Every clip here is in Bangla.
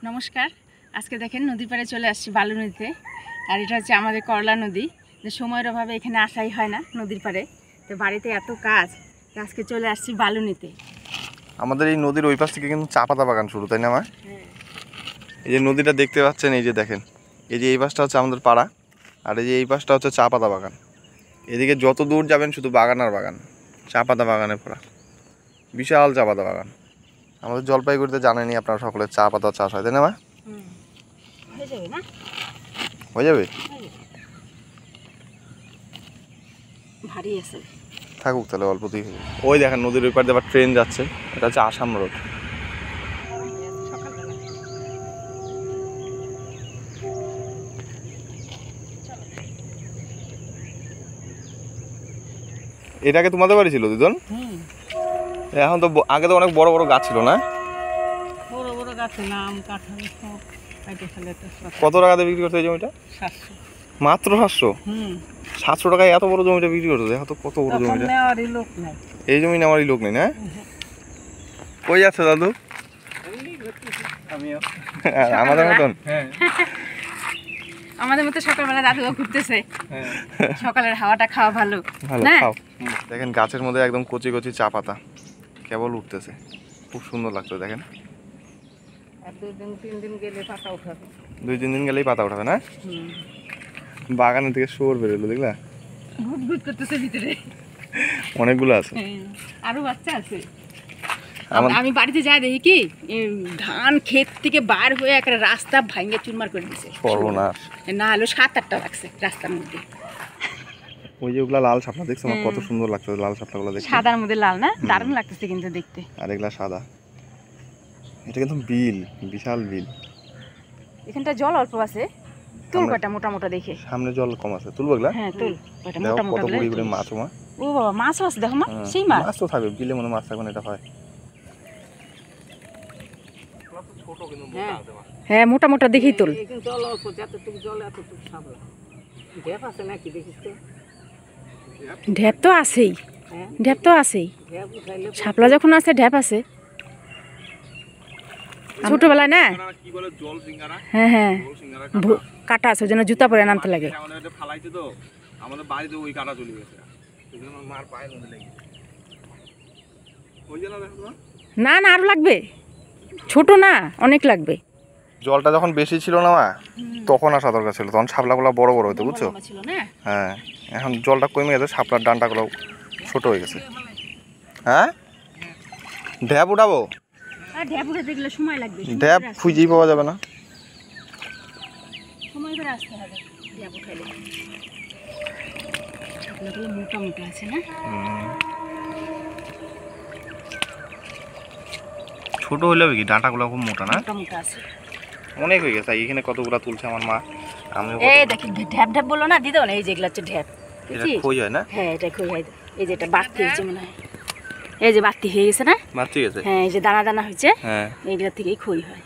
নমস্কার। আজকে দেখেন নদীর পাড়ে চলে আসছি বালু নদীতে। আর এটা হচ্ছে আমাদের করলা নদী। যে সময়ের অভাবে এখানে আসাই হয় না নদীর পাড়ে, তো বাড়িতে এত কাজ, আজকে চলে আসছি বালু নিতে। আমাদের এই নদীর ওই পাশ থেকে কিন্তু চা পাতা বাগান শুরু, তাই না মা? এই যে নদীটা দেখতে পাচ্ছেন, এই যে দেখেন, এই যে এই পাশটা হচ্ছে আমাদের পাড়া, আর এই যে এই পাশটা হচ্ছে চা পাতা বাগান। এদিকে যত দূর যাবেন শুধু বাগান আর বাগান, চা পাতা বাগানে ভরা, বিশাল চা পাতা বাগান। আমাদের জলপাইগুড়িতে জানেনই আপনারা সকলে চা পাতা চাষ হয়, তাই না মা? হয়ে যাবে না? হয়ে যাবে, ভারী আছে, থাকুক তাহলে অল্পতেই হবে। ওই দেখেন নদীর ওই পাড়ে আবার ট্রেন যাচ্ছে, এটা হচ্ছে আসাম রোড। এটাকে তোমাদের বাড়ি ছিল দিদন? এখন তো আগে তো অনেক বড় বড় গাছ ছিল না? বড় বড় গাছে নাম কাঁঠাল সব কাটে ফেলে। কত টাকাতে বিক্রি করতে এই জমিটা? 700। মাত্র 700? 700 টাকায় এত বড় জমিটা বিক্রি করতে? দেখো তো কত বড় জমিটা। নেওয়ারই লোক নাই, এই জমি নেওয়ারই লোক নেই না? কই যাচ্ছে দাদু? আমাদের মতন? আমাদের মতো সকালবেলা দাদু ঘুরতেছে। সকালের হাওয়াটা খাওয়া ভালো। ভালো খাও। দেখেন গাছের মধ্যে একদম কচি কচি চা পাতা কেবল উঠতেছে, খুব সুন্দর লাগছে। দেখেন 2-3 দিন গেলে পাতা উঠাবে। 2-3 দিন গেলেই পাতা উঠাবে না? বাগানের থেকে শুয়োর বেরোলো, দেখলা? ঘুট ঘুট করতেছে ভিতরে, অনেকগুলো আছে, আরো বাচ্চা আছে। আমি বাড়িতে যাই দেখি কি ধান ক্ষেত থেকে বার হয়ে একটা রাস্তা ভাঙে চুরমার করে দিছে। সর্বনাশ। না হলো 7-8টা লাগছে রাস্তার মধ্যে। ওই যে ওগুলা লাল শাপলা দেখছো না, কত সুন্দর লাগছে লাল শাপলাগুলো দেখতে। সাদার মধ্যে লাল না, দারুণ লাগতেছে কিন্তু দেখতে। আর এগুলা সাদা। এটা কিন্তু বিল, বিশাল বিল। এখানটা জল অল্প আছে, তুল কয়টা মোটা মোটা দেখে। সামনে জল কম আছে, তুলবো এগুলা? হ্যাঁ তুল কয়টা মোটা মোটা। কত বুড়ি বুড়ি মাছ। মা ও বাবা, মাছও আছে, দেখো মা, সেই মাছ। মাছ তো থাকবে বিলে, মনে মাছ থাকবে না, এটা হয়। হ্যাঁ মোটা মোটা দেখেই তুল। ঢেপ তো আছেই, ঢেপ তো আছেই, শাপলা যখন আছে ঢেপ আছে। ছোটবেলায় না, হ্যাঁ হ্যাঁ কাটা আছে, ওই জন্য জুতা পরে নামতে লাগে। না না আরো লাগবে, ছোট না অনেক লাগবে। জলটা যখন বেশি ছিল না মা, তখন আসা দরকার ছিল, তখন শাপলাগুলো বড় বড় হইতো, বুঝছো? হ্যাঁ, এখন জলটা কমে গেছে, শাপলার ডান্টাগুলো ছোট হয়ে গেছে। হ্যাঁ, ঢ্যাপ উঠাবো? ঢ্যাপ উঠাতে গেলে সময় লাগবে, ঢ্যাপ খুঁজেই পাওয়া যাবে না, সময় করে আসতে হবে ঢ্যাপ উঠাইলে। এগুলো মোটা মোটা আছে না? ছোট হইলে হবে কি, ডাঁটাগুলো খুব মোটা না? মোটা মোটা আছে, অনেক হয়ে গেছে। এখানে কতগুলো তুলছে আমার মা, আমি এই দেখি ঢ্যাপ ঢ্যাপ বললো না দিদো না, এই যে এগুলো হচ্ছে ঢ্যাপ। এটা খই হয় না? হ্যাঁ এটা খই হয়। এই যে এটা বাড়তি হয়েছে মনে হয়, এই যে বাড়তি হয়ে গেছে না? বাড়তি গেছে, হ্যাঁ এই যে দানা দানা হয়েছে, হ্যাঁ এইগুলা থেকেই খই হয়,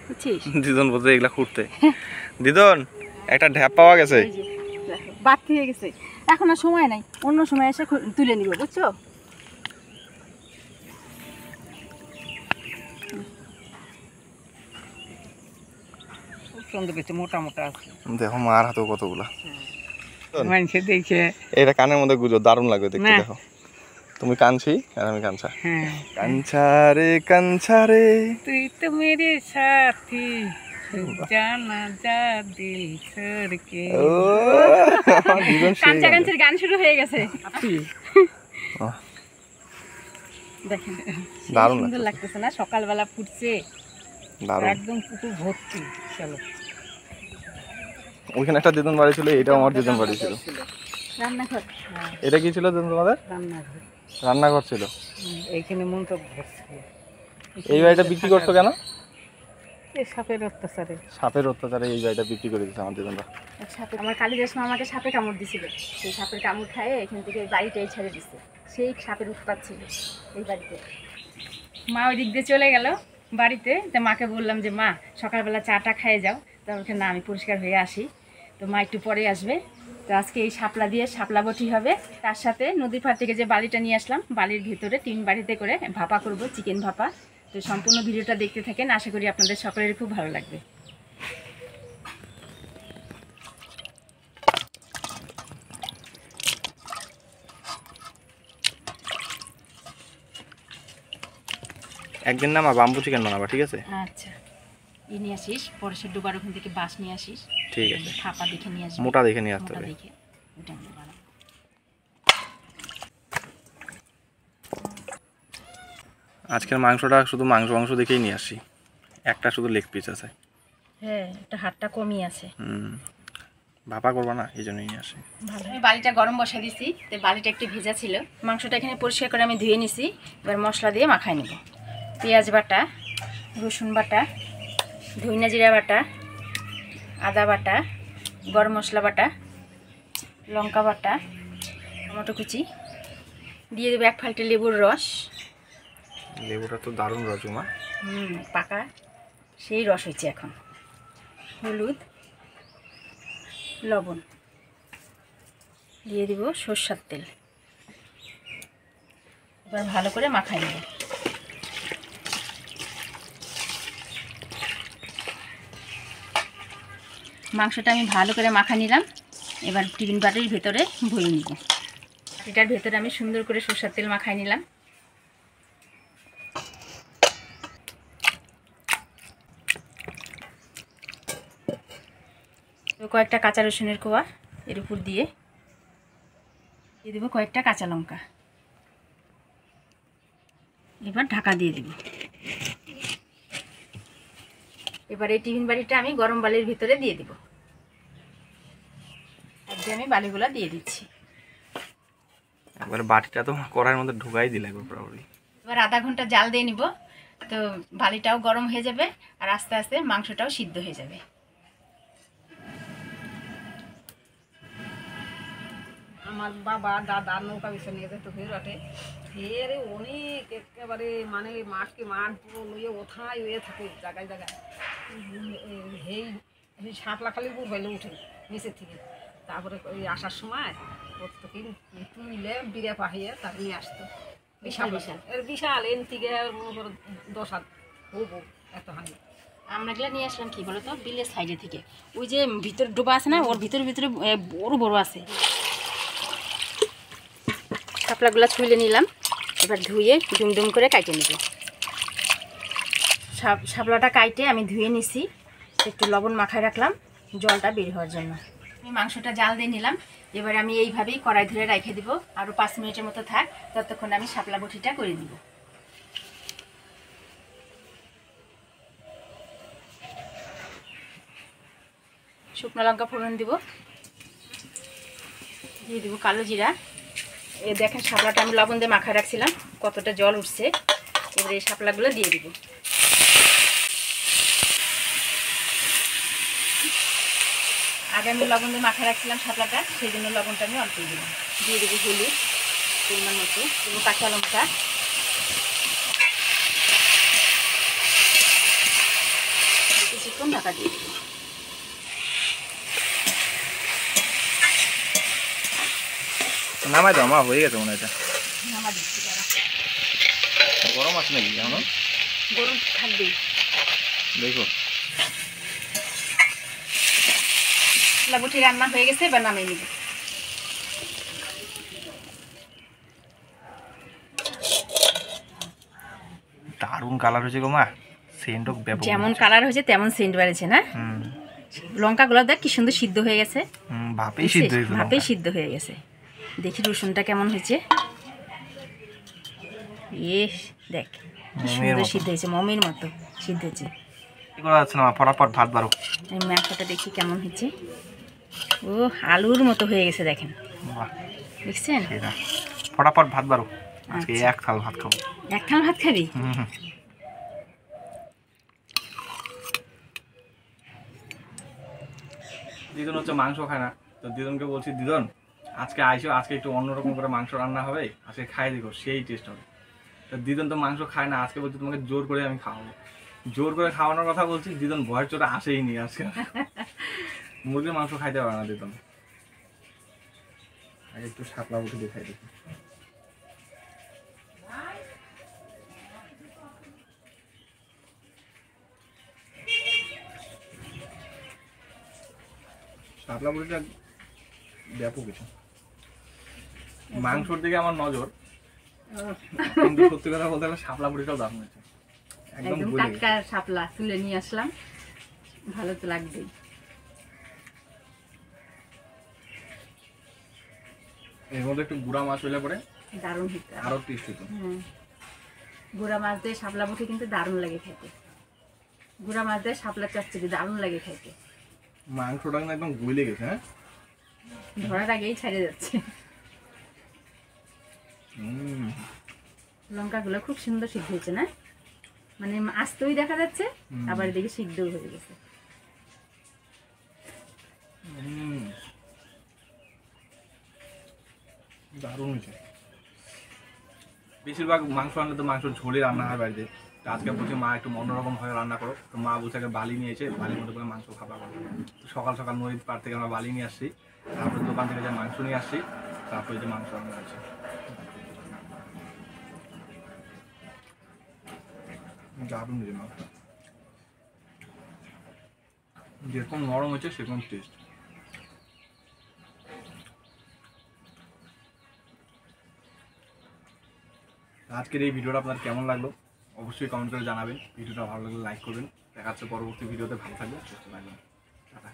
বুঝছিস? দিদন বলতে এগুলা খুঁড়তে। দিদন একটা ঢ্যাপ পাওয়া গেছে, বাড়তি হয়ে গেছে। এখন আর সময় নাই, অন্য সময় এসে তুলে নিব, বুঝছো? সুন্দর কিছু মোটা মোটা আছে, দেখো মার হাতেও কতগুলা। মানুষে দেখে এটা কানের মধ্যে গুজো, দারুণ লাগবে দেখতে। দেখো তুমি কানছি আর আমি কানছা। কানছা রে কানছা রে, তুই তো মেরে সাথী জানা যা দিল ছড়কে। কাঞ্চা কাঞ্চের গান শুরু হয়ে গেছে। দেখেন দারুণ সুন্দর লাগতেছে না? সকালবেলা ফুটছে, একদম পুকুর ভর্তি। চলো, ওইখানে একটা দিদন বাড়ি ছিল, এটাও আমার দিদন বাড়ি ছিল। রান্নাঘর, এটা কি ছিল দিদন তোমাদের? রান্নাঘর, রান্নাঘর ছিল। এইখানে মন্ত্র ভরছে। এই বাড়িটা বিক্রি করছো কেন? এই সাপের অত্যাচারে। সাপের অত্যাচারে এই বাড়িটা বিক্রি করে দিচ্ছে আমার দিদনরা। আমার কালিদাস মা আমাকে সাপে কামড় দিছিল, সেই সাপের কামড় খায় এখান থেকে বাড়িটাই ছেড়ে দিচ্ছে। সেই সাপের উৎপাত ছিল এই বাড়িতে। মা ওই দিক দিয়ে চলে গেল বাড়িতে, তো মাকে বললাম যে মা সকালবেলা চাটা খেয়ে যাও, তারপরে না আমি পরিষ্কার হয়ে আসি। তো মা একটু পরে আসবে। তো আজকে এই শাপলা দিয়ে শাপলা বটি হবে, তার সাথে নদীর পাড় থেকে যে বালিটা নিয়ে আসলাম, বালির ভিতরে 3 বাড়িতে করে ভাপা করব, চিকেন ভাপা। তো সম্পূর্ণ ভিডিওটা দেখতে থাকেন, আশা করি আপনাদের সকলেরই খুব ভালো লাগবে। একদিন না মা বাম্বু চিকেন বানাবা, ঠিক আছে? আচ্ছা, নিয়ে আসিস পরে সে ডোবার ওখান থেকে বাঁশ নিয়ে আসিস। ঠিক আছে, ফাঁপা দেখে নিয়ে আসবি, মোটা দেখে নিয়ে আসতে মোটা হবে। দেখে ওটা আমরা বানাবো। আজকের মাংসটা শুধু মাংস মাংস দেখেই নিয়ে আসি, একটা শুধু লেগ পিস আছে। হ্যাঁ, একটা হাড়টা কমই আছে। ভাপা করবা না, এই জন্যই নিয়ে আসি। ভালো, আমি বালিটা গরম বসা দিছি, তো বালিটা একটু ভেজা ছিল। মাংসটা এখানে পরিষ্কার করে আমি ধুয়ে নিছি। এবার মশলা দিয়ে মাখাই নেব। পেঁয়াজ বাটা, রসুন বাটা, ধইনা জিরা বাটা, আদা বাটা, গরম মশলা বাটা, লঙ্কা বাটা, টমেটো কুচি, দিয়ে দেবো 1 ফালটি লেবুর রস। লেবুটা তো দারুণ রস মা। পাকা সেই রস হয়েছে। এখন হলুদ, লবণ, দিয়ে দিব সরষের তেল। এবার ভালো করে মাখাই নেব। মাংসটা আমি ভালো করে মাখা নিলাম। এবার টিফিন বাটির ভেতরে ভরে নিব। এটার ভেতরে আমি সুন্দর করে সরষের তেল মাখাই নিলাম। কয়েকটা কাঁচা রসুনের কোয়া এর উপর দিয়ে দেবো কয়েকটা কাঁচা লঙ্কা। এবার ঢাকা দিয়ে দিব। এবার এই টিফিন বাটিটা আমি গরম বালির ভিতরে দিয়ে দিব। একদম আমি বালিগুলো দিয়ে দিচ্ছি। এবার বাটিটা তো কড়াইয়ের মধ্যে ঢুকাই দিলে পুরোপুরি। এবার আধা ঘন্টা জাল দিয়ে নিব, তো বালিটাও গরম হয়ে যাবে আর আস্তে আস্তে মাংসটাও সিদ্ধ হয়ে যাবে। আমার বাবা দাদা নৌকা বেছে নিয়ে যেত ফেরটে, ফেরে অনেক একেবারে মানে মাঠকে মাঠ পুরো লইয়ে ওথায় হয়ে থাকে জায়গায় জায়গায়। সেই শাপলাখালিপুর হইলে উঠে নিচের থেকে, তারপরে ওই আসার সময় প্রত্যেকে তুইলে বিড়ে পাহিয়ে তার নিয়ে আসতো। বিশাল বিশাল বিশাল এন থেকে মনে করো 10 হাত হবো এত হানি। আমরা এগুলো নিয়ে আসলাম কি বলো তো, বিলের সাইডে থেকে। ওই যে ভিতরে ডোবা আছে না, ওর ভিতরে ভিতরে বড় বড় আছে। শাপলাগুলো ছুলে নিলাম। এবার ধুয়ে ডুমডুম করে কাটে নেব। শাপলাটা কাটে আমি ধুয়ে নিছি, একটু লবণ মাখায় রাখলাম জলটা বের হওয়ার জন্য। আমি মাংসটা জাল দিয়ে নিলাম। এবার আমি এইভাবেই কড়াই ধরে রেখে দিব, আরও 5 মিনিটের মতো থাক, ততক্ষণ আমি শাপলা বটিটা করে দিব। শুকনো লঙ্কা ফোড়ন দিব, দিয়ে দিব কালো জিরা। এ দেখেন শাপলাটা আমি লবণ দিয়ে মাখায় রাখছিলাম, কতটা জল উঠছে। এবার এই শাপলাগুলো দিয়ে দিব। আগে আমি লবণ দিয়ে মাখায় রাখছিলাম শাপলাটা, সেই জন্য লবণটা আমি অল্প দিলাম। দিয়ে দেবো হলুদ পরিমাণ মতো, দেবো কাঁচা লঙ্কা, কিছুক্ষণ ঢাকা দিয়ে দেবো। নামাই দাও মা, হয়ে গেছে মনে হয়। এটা নামা দিচ্ছি তারা, গরম আছে নাকি এখনো? গরম থাকবেই। দেখো বটি রান্না হয়ে গেছে, এবার নামিয়ে নিব। দারুণ কালার হয়েছে গো মা, সেন্টও ব্যাপক। যেমন কালার হয়েছে তেমন সেন্ট বেড়েছে না? লঙ্কাগুলো দেখ কি সুন্দর সিদ্ধ হয়ে গেছে। ভাপেই সিদ্ধ হয়েছে, ভাপেই সিদ্ধ হয়ে গেছে। দেখি রসুনটা কেমন হয়েছে। দেখ কি সুন্দর সিদ্ধ হয়েছে, মমির মতো সিদ্ধ হয়েছে। কি করা যাচ্ছে না মা, ফটাফট ভাত বাড়ো। আমি মাংসটা দেখি কেমন হয়েছে। ও আলুর মতো হয়ে গেছে, দেখেন দেখছেন? ফটাফট ভাত বাড়ো, আজকে 1 থাল ভাত খাবো। 1 থাল ভাত খাবি? দিদন হচ্ছে মাংস খায় না, তো দিদনকে বলছি দিদন আজকে আইসো, আজকে একটু অন্যরকম করে মাংস রান্না হবে, আজকে খাই দেখো সেই টেস্ট হবে। তো দিদন তো মাংস খায় না, আজকে বলছি তোমাকে জোর করে আমি খাওয়াবো। জোর করে খাওয়ানোর কথা বলছি, দিদন ভয়ের চোটে আসেই নি আজকে। মুরগির মাংস খাইতে পারে না দিদন। আগে একটু শাপলা উঠে দেখাই দেখি। শাপলা বড়িটা ব্যাপক কিছু। মাংসর দিকে আমার নজর, কিন্তু সত্যি কথা বলতে গেলে শাপলা বড়িটাও দারুণ হয়েছে, একদম একদম গলে গেছে। টাটকা শাপলা তুলে নিয়ে আসলাম, ভালো তো লাগবেই। এর মধ্যে একটু গুঁড়া মাছ হইলে পরে দারুণ হতো। আরো টেস্ট হতো। হ্যাঁ, গুঁড়া মাছ দিয়ে শাপলা বটি কিন্তু দারুণ লাগে খেতে। গুঁড়া মাছ দিয়ে শাপলা চচ্চড়ি দারুণ লাগে খেতে। মাংসটা কিন্তু একদম গলে গেছে। হ্যাঁ, ধরার আগেই ছেড়ে যাচ্ছে। হুম, লঙ্কাগুলো খুব সুন্দর সিদ্ধ হয়েছে না, মানে আস্তই দেখা যাচ্ছে, আবার এদিকে সিদ্ধও হয়ে গেছে। হুম, দারুণ হয়েছে। বেশিরভাগ মাংস আনলে তো মাংস ঝোলে রান্না হয় বাড়িতে। তো আজকে বলছি মা একটু অন্যরকম ভাবে রান্না করো। তো মা বলছে আগে বালি নিয়েছে, বালির মধ্যে করে মাংস খাবার করো। তো সকাল সকাল নদীর পাড় থেকে আমরা বালি নিয়ে আসছি, তারপরে দোকান থেকে যে মাংস নিয়ে আসছি, তারপরে যে মাংস রান্না হয়েছে। দারুণ হয়েছে মাংসটা, যেরকম নরম হয়েছে সেরকম টেস্ট। আজকের এই ভিডিওটা আপনার কেমন লাগলো অবশ্যই কমেন্ট করে জানাবেন। ভিডিওটা ভালো লাগলে লাইক করবেন। দেখা হচ্ছে পরবর্তী ভিডিওতে। ভালো থাকবেন, সুস্থ থাকবেন। টাটা।